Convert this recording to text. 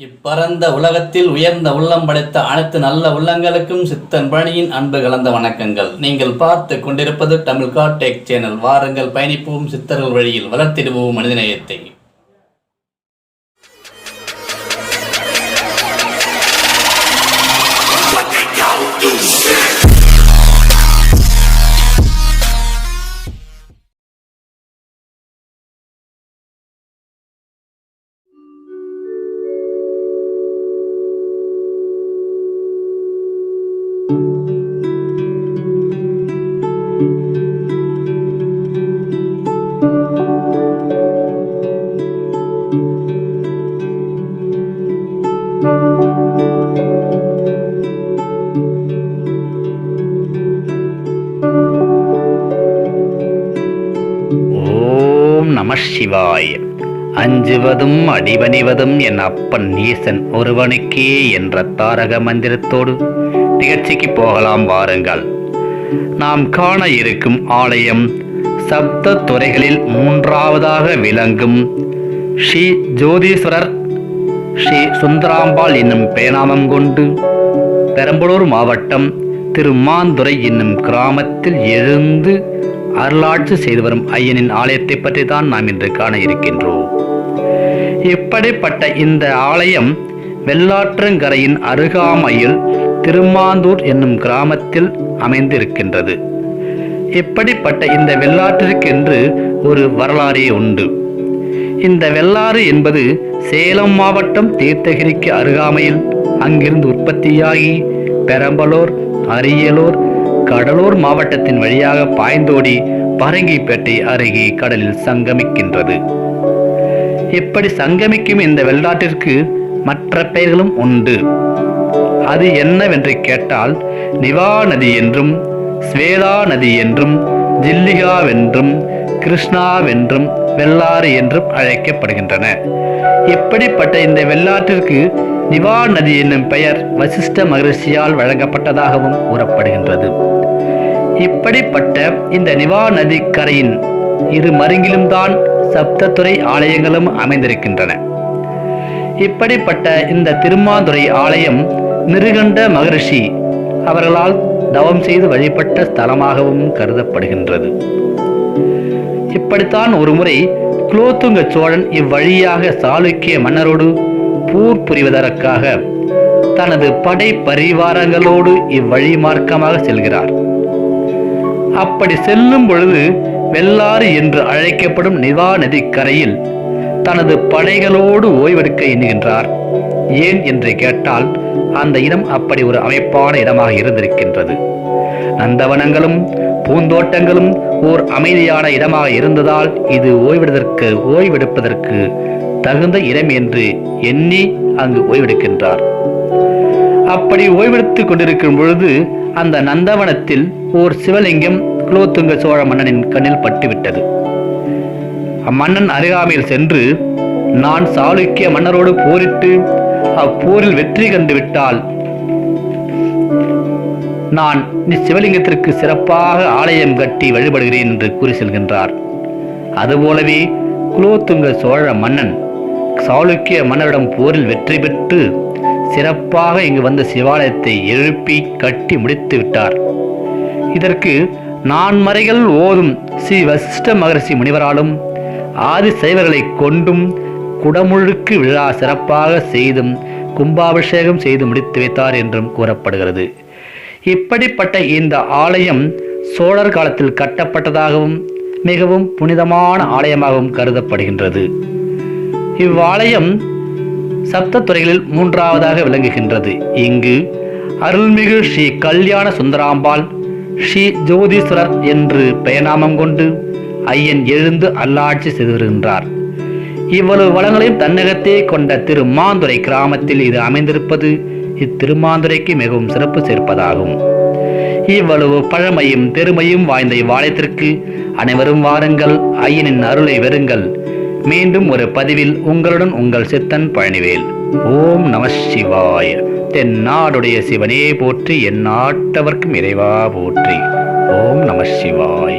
இப்பரந்த உலகத்தில் உயர்ந்த உள்ளம் படைத்த அனைத்து நல்ல உள்ளங்களுக்கும் சித்தன் பழனியின் அன்பு கலந்த வணக்கங்கள். நீங்கள் பார்த்து கொண்டிருப்பது தமிழ் காட்டெக் சேனல். வாருங்கள், பயணிப்போம் சித்தர்கள் வழியில், வளர்த்திடுவோம் மனிதநேயத்தை. ஓம் நம சிவாய. அஞ்சுவதும் அடிபணிவதும் என் அப்பன் ஈசன் ஒருவனுக்கே என்ற தாரக மந்திரத்தோடு நிகழ்ச்சிக்கு போகலாம் வாருங்கள். நாம் காண இருக்கும் ஆலயம் சப்த துறைகளில் மூன்றாவதாக விளங்கும் ஸ்ரீ ஜோதீஸ்வரர் ஸ்ரீ சுந்தராம்பாள் என்னும் பேநாமம் கொண்டு பெரம்பலூர் மாவட்டம் திருமாந்துறை என்னும் கிராமத்தில் எழுந்து அருளாட்சி செய்து வரும் ஐயனின் ஆலயத்தை பற்றி தான் நாம் இன்று காண இருக்கின்றோம். இப்படிப்பட்ட இந்த ஆலயம் வெள்ளாற்றங்கரையின் அருகாமையில் திருமாந்தூர் என்னும் கிராமத்தில் அமைந்திருக்கின்றது. இப்படிப்பட்ட இந்த வெள்ளாற்றிற்கென்று ஒரு வரலாறே உண்டு. இந்த வெள்ளாறு என்பது சேலம் மாவட்டம் தீர்த்தகிரிக்கு அருகாமையில் அங்கிருந்து உற்பத்தியாகி பெரம்பலூர், அரியலூர், கடலூர் மாவட்டத்தின் வழியாக பாய்ந்தோடி பரங்கிப்பேட்டை அருகே கடலில் சங்கமிக்கின்றது. இப்படி சங்கமிக்கும் இந்த வெள்ளாற்றிற்கு மற்ற பெயர்களும் உண்டு. அது என்னவென்று கேட்டால் நிவா நதி என்றும், ஸ்வேதா நதி என்றும், ஜில்லிகாவென்றும், கிருஷ்ணாவென்றும், வெள்ளாறு என்றும் அழைக்கப்படுகின்றன. இப்படிப்பட்ட இந்த வெள்ளாற்றிற்கு நிவா நதி என்னும் பெயர் வசிஷ்ட மகரிஷியால் வழங்கப்பட்டதாகவும் கூறப்படுகின்றது. இப்படிப்பட்ட இந்த நிவா நதி கரையின் இரு மருங்கிலும் தான் சப்தத்துறை ஆலயங்களும் அமைந்திருக்கின்றன. இப்படிப்பட்ட இந்த திருமாந்துறை ஆலயம் நிருகண்ட மகரிஷி அவர்களால் தவம் செய்து வழிபட்ட ஸ்தலமாகவும் கருதப்படுகின்றது. இப்படித்தான் ஒருமுறை குலோத்துங்க சோழன் இவ்வழியாக சாளுக்கிய மன்னரோடு போர் புரிவதற்காக தனது படை பரிவாரங்களோடு இவ்வழி மார்க்கமாக செல்கிறார். அப்படி செல்லும் பொழுது வெள்ளாறு என்று அழைக்கப்படும் நிவா நதி கரையில் தனது படைகளோடு ஓய்வெடுக்க எண்ணுகின்றார். ஏன் என்று கேட்டால் அந்த இடம் அப்படி ஒரு அமைப்பான இடமாக இருந்திருக்கின்றது. நந்தவனங்களும் பூந்தோட்டங்களும் ஓர் அமைதியான இடமாக இருந்ததால் இது ஓய்வெடுப்பதற்கு தகுந்த இடம் என்று எண்ணி அங்கு ஓய்வெடுக்கின்றார். அப்படி ஓய்வெடுத்துக் கொண்டிருக்கும் பொழுது அந்த நந்தவனத்தில் ஓர் சிவலிங்கம் குலோத்துங்க சோழ மன்னனின் கண்ணில் பட்டுவிட்டது. அம்மன்னன் அருகாமையில் சென்று, நான் சாளுக்கிய மன்னரோடு போரிட்டு அப்போரில் வெற்றி கண்டு விட்டால் நான் சிவலிங்கத்திற்கு சிறப்பாக ஆலயம் கட்டி வழிபடுகிறேன் என்று கூறி செல்கின்றார். அதுபோலவே குலோத்துங்க சோழ மன்னன் சாளுக்கிய மன்னரிடம் போரில் வெற்றி பெற்று சிறப்பாக இங்கு வந்த சிவாலயத்தை எழுப்பி கட்டி முடித்து விட்டார். இதற்கு நான்மறைகள் ஓதும் ஸ்ரீ வசிஷ்ட மகரிஷி முனிவராலும் ஆதி சைவர்களை கொண்டும் குடமுழுக்கு விழா சிறப்பாக செய்தும் கும்பாபிஷேகம் செய்து முடித்து வைத்தார் என்றும் கூறப்படுகிறது. இப்படிப்பட்ட இந்த ஆலயம் சோழர் காலத்தில் கட்டப்பட்டதாகவும் மிகவும் புனிதமான ஆலயமாகவும் கருதப்படுகின்றது. இவ்வாலயம் சப்தத்துறைகளில் மூன்றாவதாக விளங்குகின்றது. இங்கு அருள்மிகு ஸ்ரீ கல்யாண சுந்தராம்பாள், ஸ்ரீ ஜோதீஸ்வரர் என்று பெயர்நாமம் கொண்டு ஐயன் எழுந்து அல்லாட்சி செய்து வருகின்றார். இவ்வளவு வளங்களையும் தன்னகத்தே கொண்ட திருமாந்துறை கிராமத்தில் இது அமைந்திருப்பது இத்திருமாந்துறைக்கு மிகவும் சிறப்பு சேர்ப்பதாகும். இவ்வளவு பழமையும் பெருமையும் வாய்ந்த இவ்வாலயத்திற்கு அனைவரும் வாருங்கள், ஐயனின் அருளை வெறுங்கள். மீண்டும் ஒரு பதிவில் உங்களுடன் உங்கள் சித்தன் பழனிவேல். ஓம் நம சிவாய. தென்னாடுடைய சிவனே போற்றி, என் நாட்டவர்க்கும் இறைவா போற்றி. ஓம் நம சிவாய.